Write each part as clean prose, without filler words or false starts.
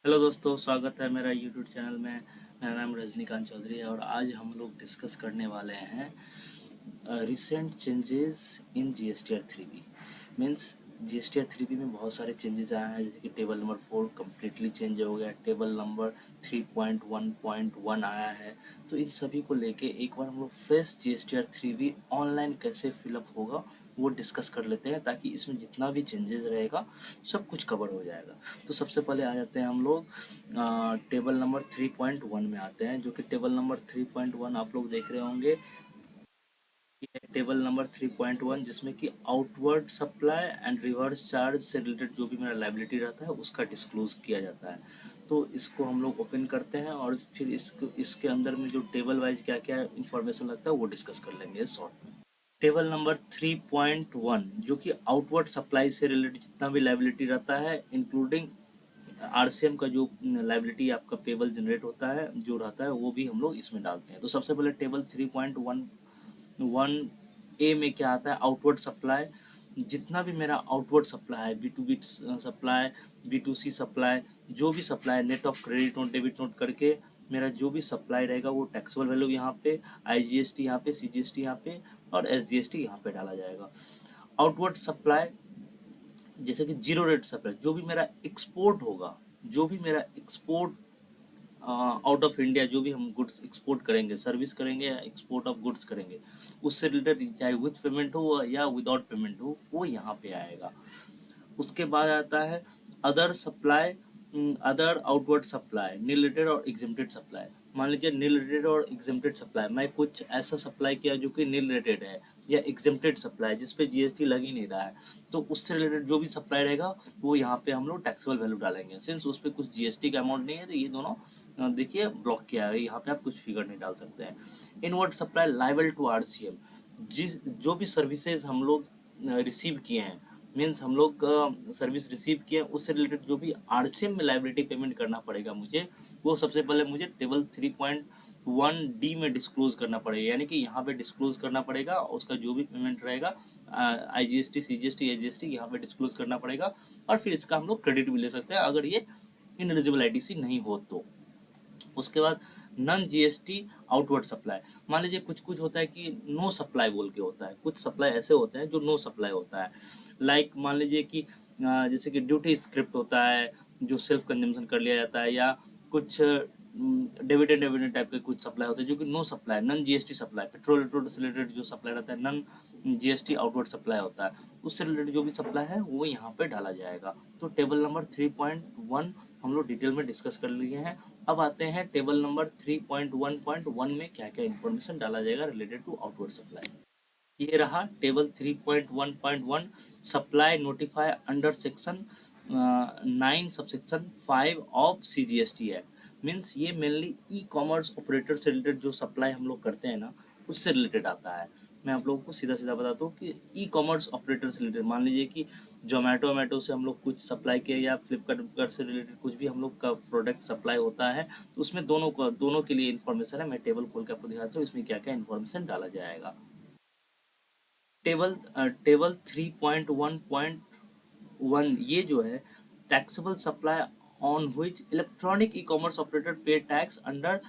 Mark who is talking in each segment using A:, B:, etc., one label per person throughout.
A: Hello दोस्तों, स्वागत है मेरा यूट्यूब चैनल में। मेरा नाम रजनीकांत चौधरी है और आज हम लोग डिस्कस करने वाले हैं recent changes in G S T R 3B। Means G S T R 3B में बहुत सारे चेंजेस आए हैं, जैसे कि टेबल नंबर 4 कम्प्लीटली चेंज हो गया, टेबल नंबर 3.1.1 आया है। तो इन सभी को लेके एक बार हम लोग fresh G S T R 3B online कैसे फिलअप होगा वो डिस्कस कर लेते हैं, ताकि इसमें जितना भी चेंजेस रहेगा सब कुछ कवर हो जाएगा। तो सबसे पहले आ जाते हैं हम लोग टेबल नंबर 3.1 में आते हैं, जो कि टेबल नंबर 3.1 आप लोग देख रहे होंगे। ये टेबल नंबर 3.1 जिसमें कि outward supply and reverse charge से रिलेटेड जो भी मेरा लाइबिलिटी रहता है उसका डिस्क्लोज किया जाता है। तो इसको हम लोग ओपन करते हैं और फिर इसके अंदर में जो टेबल वाइज क्या क्या इन्फॉर्मेशन लगता है वो डिस्कस कर लेंगे शॉर्ट में। टेबल नंबर 3.1 जो कि आउटवर्ड सप्लाई से रिलेटेड जितना भी लाइबिलिटी रहता है, इंक्लूडिंग आरसीएम का जो लाइबिलिटी आपका पेबल जनरेट होता है जो रहता है, वो भी हम लोग इसमें डालते हैं। तो सबसे पहले टेबल 3.1 में क्या आता है, आउटवर्ड सप्लाई। जितना भी मेरा आउटवर्ड सप्लाई है, B to B supply, B to C supply, जो भी supply net of credit note debit note करके मेरा जो भी सप्लाई रहेगा वो टैक्सेबल वैल्यू यहाँ पे, आईजीएसटी यहाँ पे, सीजीएसटी यहाँ पे और एसजीएसटी यहाँ पे डाला जाएगा। आउटवर्ड सप्लाई जैसे कि जीरो रेट सप्लाई, जो भी मेरा एक्सपोर्ट होगा, जो भी मेरा एक्सपोर्ट आउट ऑफ इंडिया, जो भी हम गुड्स एक्सपोर्ट करेंगे, सर्विस करेंगे या एक्सपोर्ट ऑफ गुड्स करेंगे, उससे रिलेटेड चाहे विथ पेमेंट हो या विदाउट पेमेंट हो, वो यहाँ पे आएगा। उसके बाद आता है other supply, other outward supply, nil rated और एग्जेम्प्टेड सप्लाई। मान लीजिए नील रेटेड और एग्जेम्प्टेड सप्लाई, मैं कुछ ऐसा सप्लाई किया जो कि नील रेटेड है या एग्जेम्प्टेड सप्लाई जिसपे जीएसटी लग ही नहीं रहा है, तो उससे रिलेटेड जो भी सप्लाई रहेगा वो यहाँ पे हम लोग टैक्सेबल वैल्यू डालेंगे। सिंस उस पर कुछ जीएसटी का अमाउंट नहीं है, तो ये दोनों देखिए ब्लॉक किया है, यहाँ पे आप कुछ फिगर नहीं डाल सकते हैं। Inward supply liable to RCM, जिस जो भी सर्विसेज हम लोग रिसीव किए हैं, मीन्स हम लोग सर्विस रिसीव किए उससे रिलेटेड जो भी आरसीएम में लाइबिलिटी पेमेंट करना पड़ेगा मुझे, वो सबसे पहले मुझे टेबल 3.1D में डिस्क्लोज करना पड़ेगा। यानी कि यहाँ पे डिस्क्लोज करना पड़ेगा, उसका जो भी पेमेंट रहेगा आईजीएसटी, सीजीएसटी, एजीएसटी यहाँ पे डिस्क्लोज करना पड़ेगा। और फिर इसका हम लोग क्रेडिट भी ले सकते हैं अगर ये इनएलिजिबल आईटीसी नहीं हो तो। उसके बाद नॉन जीएसटी आउटवर्ड सप्लाई, मान लीजिए कुछ कुछ होता है कि नो सप्लाई बोल के होता है, कुछ सप्लाई ऐसे होते हैं जो नो सप्लाई होता है। लाइक मान लीजिए कि जैसे कि ड्यूटी स्क्रिप्ट होता है जो सेल्फ कंजम्पशन कर लिया जाता है, या कुछ डिविडेंड डिविडेंड टाइप के कुछ सप्लाई होते हैं जो कि no supply, non GST supply. Petrol वेट्रोल से रिलेटेड जो सप्लाई रहता है नॉन जीएसटी आउटवर्ड सप्लाई होता है, उससे रिलेटेड जो भी सप्लाई है वो यहाँ पे डाला जाएगा। तो टेबल नंबर 3.1 हम लोग डिटेल में डिस्कस कर लिए हैं। अब आते हैं टेबल नंबर 3.1.1 में क्या क्या इन्फॉर्मेशन डाला जाएगा रिलेटेड टू आउटवर्ड सप्लाई। ये रहा table 3.1.1, supply notify under section 9 subsection 5 of CGST act. Means ये मेनली ई कॉमर्स ऑपरेटर से रिलेटेड जो सप्लाई हम लोग करते हैं ना, उससे रिलेटेड आता है। मैं आप लोगों को सीधा सीधा बताता हूँ कि ई कॉमर्स ऑपरेटर से रिलेटेड, मान लीजिए कि जोमेटो से हम लोग कुछ सप्लाई किए या फ्लिपकार्ट से रिलेटेड कुछ भी हम लोग का प्रोडक्ट सप्लाई होता है, तो उसमें दोनों के लिए इन्फॉर्मेशन है। मैं टेबल खोल के आपको दिखाता हूँ इसमें क्या क्या इन्फॉर्मेशन डाला जाएगा। टेबल 3.1.1 ये जो है, taxable supply on which electronic e commerce operator पे टैक्स अंडर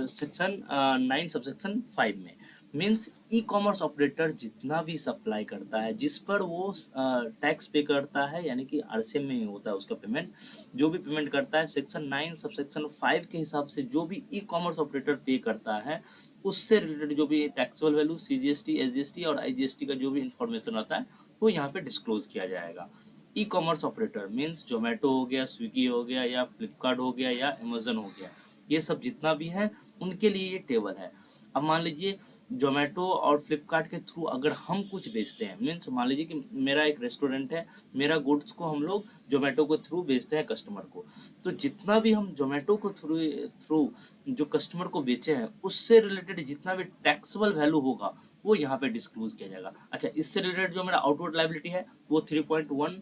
A: सेक्शन 9 सबसेक्शन 5 में। मीन्स ई कॉमर्स ऑपरेटर जितना भी सप्लाई करता है जिस पर वो टैक्स पे करता है, यानी कि आरसीएम में ही होता है उसका पेमेंट, जो भी पेमेंट करता है सेक्शन 9 सबसेक्शन 5 के हिसाब से जो भी ई कॉमर्स ऑपरेटर पे करता है, उससे रिलेटेड जो भी टैक्सेबल वैल्यू, सीजीएसटी, एसजीएसटी और आईजीएसटी का जो भी इंफॉर्मेशन आता है वो यहाँ पे डिस्क्लोज किया जाएगा। E commerce operator means Zomato हो गया, स्विगी हो गया या फ्लिपकार्ट हो गया या अमेजन हो गया, ये सब जितना भी है उनके लिए ये टेबल है। अब मान लीजिए जोमेटो और फ्लिपकार्ट के थ्रू अगर हम कुछ बेचते हैं, मीन्स मान लीजिए कि मेरा एक रेस्टोरेंट है, मेरा गुड्स को हम लोग जोमेटो को थ्रू बेचते हैं कस्टमर को, तो जितना भी हम जोमेटो को थ्रू जो कस्टमर को बेचे हैं उससे रिलेटेड जितना भी टैक्सेबल वैल्यू होगा वो यहाँ पे डिस्क्लोज किया जाएगा। अच्छा, इससे रिलेटेड जो मेरा आउटवर्ड लायबिलिटी है वो 3.1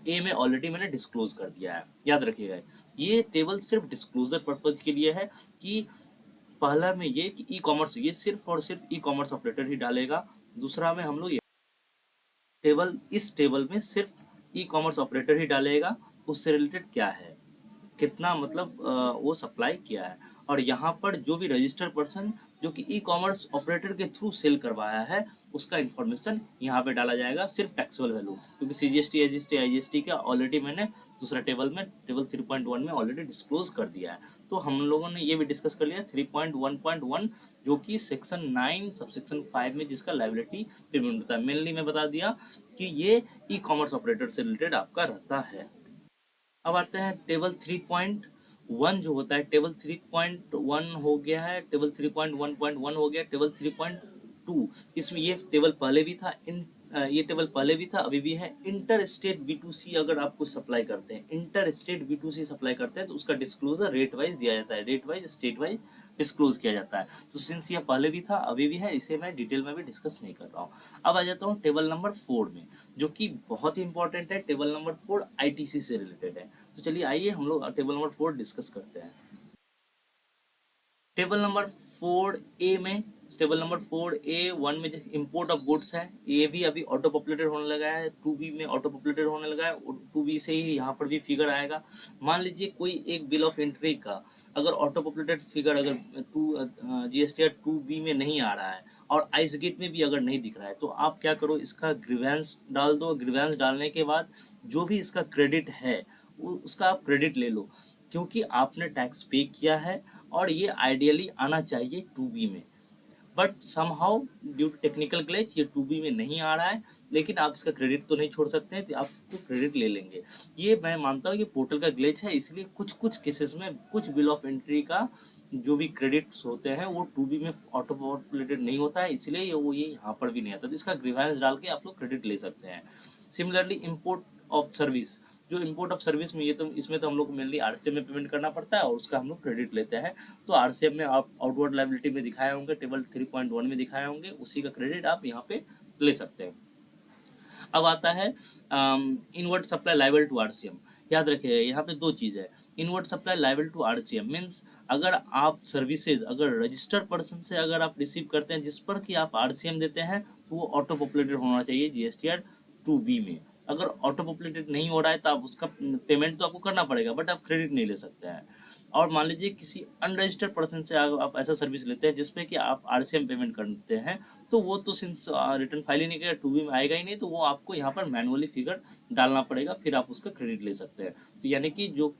A: ए में ऑलरेडी मैंने डिस्क्लोज कर दिया है, याद रखिएगा। ये टेबल सिर्फ डिस्क्लोजर पर्पज के लिए है कि पहला में ये कि ई कॉमर्स, ये सिर्फ और सिर्फ ई कॉमर्स ऑपरेटर ही डालेगा। दूसरा में हम लोग इस टेबल में सिर्फ ई कॉमर्स ऑपरेटर ही डालेगा। उससे रिलेटेड क्या है, कितना मतलब वो सप्लाई किया है। और यहाँ पर जो भी रजिस्टर्ड पर्सन जो कि ई कॉमर्स ऑपरेटर के थ्रू सेल करवाया है उसका इन्फॉर्मेशन यहाँ पे डाला जाएगा, सिर्फ टैक्सेबल वैल्यू, क्योंकि CGST एसजीएसटी आईजीएसटी का ऑलरेडी मैंने दूसरा टेबल में टेबल 3.1 में ऑलरेडी डिस्क्लोज कर दिया है। तो हम लोगों ने ये भी डिस्कस कर लिया 3.1.1 जो कि सेक्शन 9 सबसेक्शन 5 में जिसका लायबिलिटी पेमेंट होता है। मेनली मैं बता दिया कि ये ई कॉमर्स ऑपरेटर से रिलेटेड आपका रहता है। अब आते हैं टेबल 3.1 जो होता है, टेबल 3.1 हो गया है, टेबल 3.1.1 हो गया, टेबल 3.2 इसमें ये टेबल पहले भी था, ये टेबल पहले भी था अभी भी है। इंटर स्टेट B2C अगर आप कुछ सप्लाई करते हैं, इंटर स्टेट B2C सप्लाई करते हैं तो उसका डिस्क्लोजर रेट वाइज दिया जाता है, rate wise state wise disclose किया जाता है। तो सिंस ये पहले भी था अभी भी है, इसे मैं डिटेल में भी डिस्कस नहीं कर रहा हूँ। अब आ जाता हूँ टेबल नंबर 4 में, जो कि बहुत ही इंपॉर्टेंट है। टेबल नंबर 4 ITC से रिलेटेड है। तो चलिए आइए हम लोग टेबल नंबर 4 डिस्कस करते हैं। टेबल नंबर 4A में, टेबल नंबर 4A1 में जैसे इंपोर्ट ऑफ गुड्स है, ये भी अभी ऑटो पॉपुलेटेड होने लगा है, 2B में ऑटो पॉपुलेटेड होने लगा है, 2B से ही यहाँ पर भी फिगर आएगा। मान लीजिए कोई एक बिल ऑफ एंट्री का अगर ऑटो पॉपुलेटेड फिगर अगर GSTR 2B में नहीं आ रहा है और आइस गेट में भी अगर नहीं दिख रहा है तो आप क्या करो, इसका ग्रीवेंस डाल दो। ग्रीवेंस डालने के बाद जो भी इसका क्रेडिट है उसका आप क्रेडिट ले लो, क्योंकि आपने टैक्स पे किया है और ये आइडियली आना चाहिए 2B में, but somehow due to technical glitch ये 2B में नहीं आ रहा है। लेकिन आप इसका क्रेडिट तो नहीं छोड़ सकते हैं, तो आप इसको क्रेडिट ले लेंगे। ये मैं मानता हूँ कि पोर्टल का ग्लिच है, इसलिए कुछ कुछ केसेस में कुछ बिल ऑफ एंट्री का जो भी क्रेडिट्स होते हैं वो 2B में ऑटो पॉपुलेटेड नहीं होता है, इसलिए ये यहाँ पर भी नहीं आता। तो इसका ग्रीवेंस डाल के आप लोग क्रेडिट ले सकते हैं। सिमिलरली इम्पोर्ट ऑफ सर्विस, जो इम्पोर्ट ऑफ सर्विस में ये तो इसमें तो हम लोग मेनली RCM में पेमेंट करना पड़ता है और उसका हम लोग क्रेडिट लेते हैं। तो RCM में आप आउटवर्ड लायबिलिटी में दिखाए होंगे, टेबल 3.1 में दिखाए होंगे, उसी का क्रेडिट आप यहाँ पे ले सकते हैं। अब आता है inward supply liable to RCM। याद रखिए यहाँ पे दो चीज़ है, inward supply liable to RCM means अगर आप सर्विसेज अगर रजिस्टर्ड पर्सन से अगर आप रिसीव करते हैं जिस पर कि आप RCM देते हैं तो वो ऑटो पॉपुलेटेड होना चाहिए GSTR 2B में। अगर ऑटो पॉपुलेटेड नहीं हो रहा है तो आप उसका पेमेंट तो आपको करना पड़ेगा, बट आप क्रेडिट नहीं ले सकते हैं। और मान लीजिए किसी अनरजिस्टर्ड पर्सन से आप ऐसा सर्विस लेते हैं जिसपे कि आप RCM पेमेंट करते हैं, तो वो तो सिंस रिटर्न फाइल ही नहीं करेगा, 2B में आएगा ही नहीं, तो वो आपको यहाँ पर मैनुअली फिगर डालना पड़ेगा, फिर आप उसका क्रेडिट ले सकते हैं। तो यानी कि जो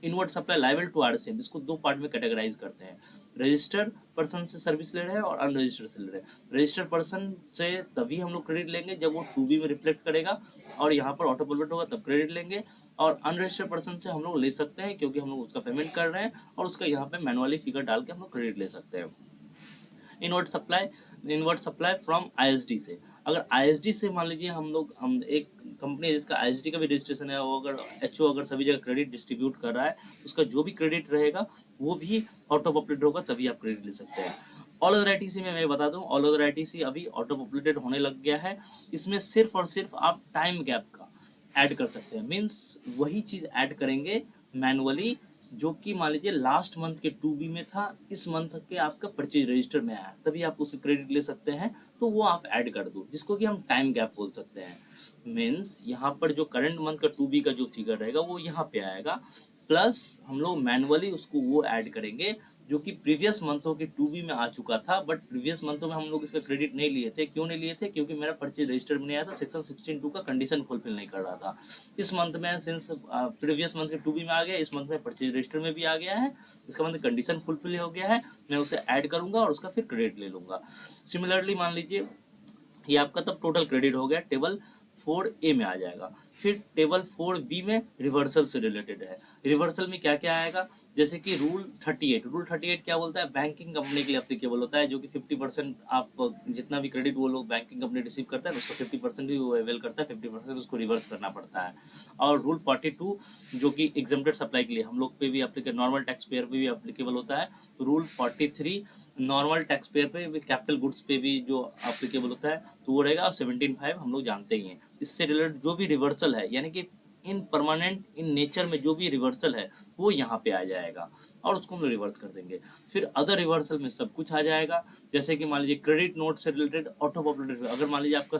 A: inward supply liable to RCM इसको दो पार्ट में कैटेगराइज करते हैं, रजिस्टर्ड पर्सन से सर्विस ले रहे हैं और अनरजिस्टर्ड से ले रहे हैं। रजिस्टर्ड पर्सन से तभी हम लोग क्रेडिट लेंगे जब वो 2B में रिफ्लेक्ट करेगा और यहाँ पर ऑटो पॉपुलेट होगा तब क्रेडिट लेंगे। और अनरजिस्टर्ड पर्सन से हम लोग ले सकते हैं क्योंकि हम लोग उसका पेमेंट कर रहे हैं और उसका यहाँ पे मैनुअली फिगर डाल के हम लोग क्रेडिट ले सकते हैं। इनवर्ट सप्लाई फ्रॉम ISD से, अगर ISD से मान लीजिए हम एक कंपनी है जिसका ISD का भी रजिस्ट्रेशन है, वो अगर HO अगर सभी जगह क्रेडिट डिस्ट्रीब्यूट कर रहा है तो उसका जो भी क्रेडिट रहेगा वो भी ऑटो पॉपुलेटेड होगा, तभी आप क्रेडिट ले सकते हैं। ऑल अदर ITC में मैं बता दूं, ऑल अदर ITC अभी ऑटो पॉपुलेटेड होने लग गया है। इसमें सिर्फ और सिर्फ आप टाइम गैप का ऐड कर सकते हैं, मीन्स वही चीज़ ऐड करेंगे मैनुअली जो कि मान लीजिए लास्ट मंथ के 2B में था, इस मंथ के आपका परचेज रजिस्टर में आया, तभी आप उसके क्रेडिट ले सकते हैं, तो वो आप ऐड कर दो, जिसको कि हम टाइम गैप बोल सकते हैं। मीन्स यहाँ पर जो करंट मंथ का 2B का जो फिगर रहेगा वो यहाँ पे आएगा, प्लस हम लोग मैनुअली उसको वो ऐड करेंगे जो कि प्रीवियस मंथों के 2B में आ चुका था, बट प्रीवियस मंथों में हम लोग इसका क्रेडिट नहीं लिए थे। क्यों नहीं लिए थे? क्योंकि मेरा परचेज रजिस्टर में नहीं आया था, सेक्शन 16(2) का कंडीशन फुलफिल नहीं कर रहा था। इस मंथ में सिंस प्रीवियस मंथ के 2B में आ गया, इस मंथ में परचेज रजिस्टर में भी आ गया है, इसका मतलब कंडीशन फुलफिल हो गया है, मैं उसे ऐड करूंगा और उसका फिर क्रेडिट ले लूंगा। सिमिलरली मान लीजिए ये आपका तब टोटल क्रेडिट हो गया, टेबल 4A में आ जाएगा। फिर टेबल 4B में रिवर्सल से रिलेटेड है। रिवर्सल में क्या क्या आएगा, जैसे कि रूल 38 क्या बोलता है, बैंकिंग कंपनी के लिए एप्लीकेबल होता है, जो कि 50% आप जितना भी क्रेडिट वो लोग बैंकिंग कंपनी रिसीव करता है उसका 50% भी वो अवेल करता है, 50% उसको रिवर्स करना पड़ता है। और रूल 42 जो कि एग्जम्प्टेड सप्लाई के लिए हम लोग पे भी एप्लीकेबल, नॉर्मल टैक्स पेयर पे भी एप्लीकेबल होता है। तो रूल 43 नॉर्मल टैक्स पेयर पे भी, कैपिटल गुड्स पे भी जो एप्लीकेबल होता है तो वो रहेगा। और 17(5) हम लोग जानते ही हैं। इससे रिलेटेड जो भी रिवर्सल है, यानी कि इन परमानेंट इन नेचर में जो भी रिवर्सल है वो यहाँ पे आ जाएगा और उसको हम लोग रिवर्स कर देंगे। फिर अदर रिवर्सल में सब कुछ आ जाएगा, जैसे कि मान लीजिए क्रेडिट नोट से रिलेटेड ऑटो पॉपुलेटेड, अगर मान लीजिए आपका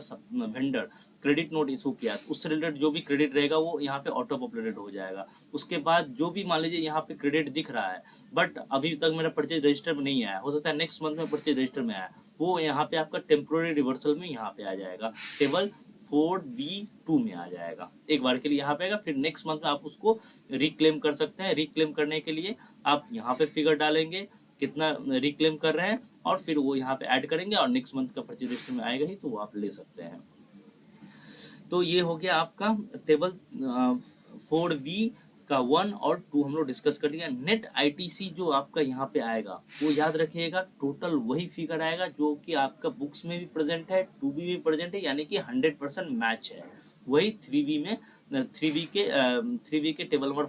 A: वेंडर क्रेडिट नोट इशू किया तो उससे रिलेटेड जो भी क्रेडिट रहेगा वो यहाँ पे ऑटो पॉपुलेटेड हो जाएगा। उसके बाद जो भी मान लीजिए यहाँ पे क्रेडिट दिख रहा है बट अभी तक मेरा परचेज रजिस्टर में नहीं आया, हो सकता है नेक्स्ट मंथ में परचेज रजिस्टर में आया, वो यहाँ पे आपका टेम्पोररी रिवर्सल में यहाँ पे आ जाएगा, टेबल 4B2 में आ जाएगा। एक बार के लिए यहाँ पे आएगा, फिर नेक्स्ट मंथ में आप उसको रिक्लेम कर सकते हैं। रिक्लेम करने के लिए आप यहाँ पे फिगर डालेंगे कितना रिक्लेम कर रहे हैं और फिर वो यहाँ पे ऐड करेंगे और नेक्स्ट मंथ का परचेज रजिस्टर में आएगा ही तो वो आप ले सकते हैं। तो ये हो गया आपका टेबल 4B का 1 और 2 हम लोग डिस्कस कर लिया। नेट आईटीसी जो आपका यहाँ पे आएगा वो याद रखिएगा टोटल वही फिगर आएगा जो कि आपका बुक्स में भी प्रेजेंट है, 2B भी प्रेजेंट है, यानी कि 100% मैच है। वही 3B में 3B के टेबल नंबर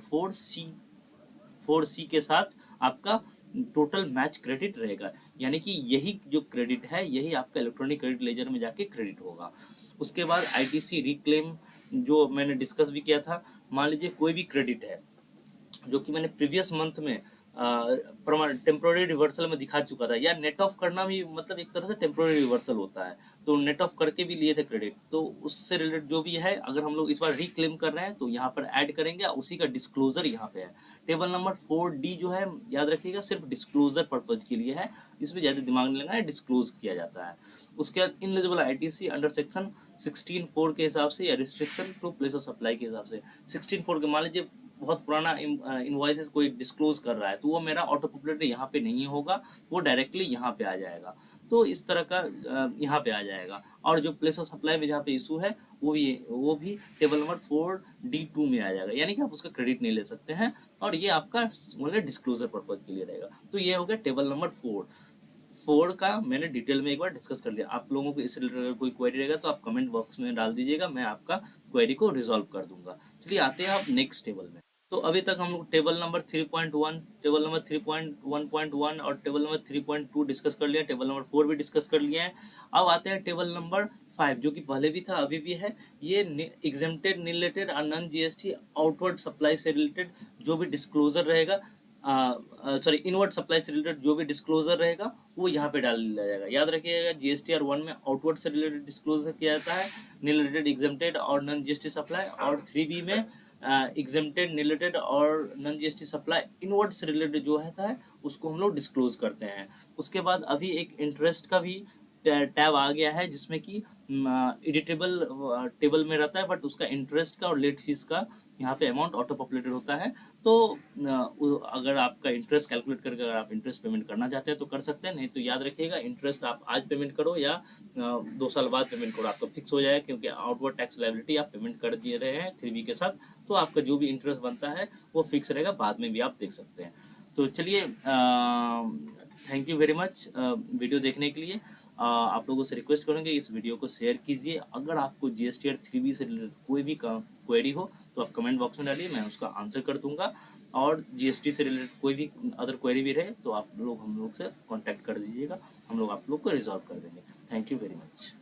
A: 4C के साथ आपका टोटल मैच क्रेडिट रहेगा, यानी कि यही जो क्रेडिट है यही आपका इलेक्ट्रॉनिक क्रेडिट लेजर में जाके क्रेडिट होगा। उसके बाद आईटीसी रिक्लेम जो मैंने डिस्कस भी किया था, मान लीजिए कोई भी क्रेडिट है जो कि मैंने प्रीवियस मंथ में टेम्पोररी रिवर्सल में दिखा चुका था, या नेट ऑफ करना भी मतलब एक तरह से टेम्पोररी रिवर्सल होता है, तो नेट ऑफ करके भी लिए थे क्रेडिट, तो उससे रिलेटेड जो भी है अगर हम लोग इस बार रिक्लेम कर रहे हैं तो यहाँ पर ऐड करेंगे, उसी का डिस्क्लोजर यहाँ पे है। टेबल नंबर 4D जो है याद रखिएगा सिर्फ डिस्क्लोजर पर्पज के लिए है, इसमें ज़्यादा दिमाग नहीं लगाना है, डिस्क्लोज किया जाता है। उसके बाद इनएलिजिबल आईटीसी अंडर सेक्शन 16(4) के हिसाब से या restriction to place of supply के हिसाब से 16(4) के मान लीजिए बहुत पुराना इनवॉइसेस कोई डिस्क्लोज कर रहा है तो वो मेरा ऑटो पॉपुलेटेड यहाँ पे नहीं होगा, वो डायरेक्टली यहाँ पे आ जाएगा। तो इस तरह का यहाँ पे आ जाएगा। और जो प्लेस ऑफ सप्लाई में जहाँ पे इशू है वो भी टेबल नंबर 4D2 में आ जाएगा, यानी कि आप उसका क्रेडिट नहीं ले सकते हैं और ये आपका मतलब डिस्क्लोजर पर्पज के लिए रहेगा। तो ये हो गया टेबल नंबर 4 का मैंने डिटेल में एक बार डिस्कस कर लिया। आप लोगों को इस रिलेटेड अगर कोई क्वेरी रहेगा तो आप कमेंट बॉक्स में डाल दीजिएगा, मैं आपका क्वेरी को रिजॉल्व कर दूंगा। चलिए आते हैं आप नेक्स्ट टेबल में। तो अभी तक हम लोग टेबल नंबर 3.1, टेबल नंबर 3.1.1 और टेबल नंबर 3.2 डिस्कस कर लिया, टेबल नंबर 4 भी डिस्कस कर लिए हैं। अब आते हैं टेबल नंबर 5 जो कि पहले भी था अभी भी है। ये एग्जेम्प्टेड नील रिलेटेड और नॉन जीएसटी आउटवर्ड सप्लाई से रिलेटेड जो भी डिस्क्लोजर रहेगा, सॉरी इनवर्ड सप्लाई से रिलेटेड जो भी डिस्क्लोजर रहेगा वो यहाँ पे डाल दिया जाएगा। याद रखिएगा जीएसटीआर 1 में आउटवर्ड से रिलेटेड डिस्क्लोजर किया जाता है, नील रिलेटेड एग्जेम्प्टेड और नॉन जीएसटी सप्लाई, और 3B में एग्जेम्प्टेड नील रिलेटेड और नॉन जीएसटी सप्लाई इनवर्ड से रिलेटेड जो है उसको हम लोग डिस्क्लोज करते हैं। उसके बाद अभी एक इंटरेस्ट का भी टैब आ गया है जिसमें कि एडिटेबल टेबल में रहता है, बट उसका इंटरेस्ट का और लेट फीस का यहाँ पे अमाउंट ऑटो पॉपुलेटेड होता है। तो अगर आपका इंटरेस्ट कैलकुलेट करके अगर आप इंटरेस्ट पेमेंट करना चाहते हैं तो कर सकते हैं, नहीं तो याद रखिएगा इंटरेस्ट आप आज पेमेंट करो या 2 साल बाद पेमेंट करो, आपका फिक्स हो जाएगा, क्योंकि आउटवर्ड टैक्स लायबिलिटी आप पेमेंट कर दिए रहे हैं 3B के साथ, तो आपका जो भी इंटरेस्ट बनता है वो फिक्स रहेगा, बाद में भी आप देख सकते हैं। तो चलिए thank you very much video देखने के लिए। आप लोगों से रिक्वेस्ट करेंगे इस वीडियो को शेयर कीजिए। अगर आपको जीएसटीआर 3B से रिलेटेड कोई भी क्वेरी हो तो आप कमेंट बॉक्स में डालिए, मैं उसका आंसर कर दूंगा। और जीएसटी से रिलेटेड कोई भी अदर क्वेरी भी रहे तो आप लोग हम लोग से कांटेक्ट कर दीजिएगा, हम लोग आप लोग को रिजॉल्व कर देंगे। Thank you very much.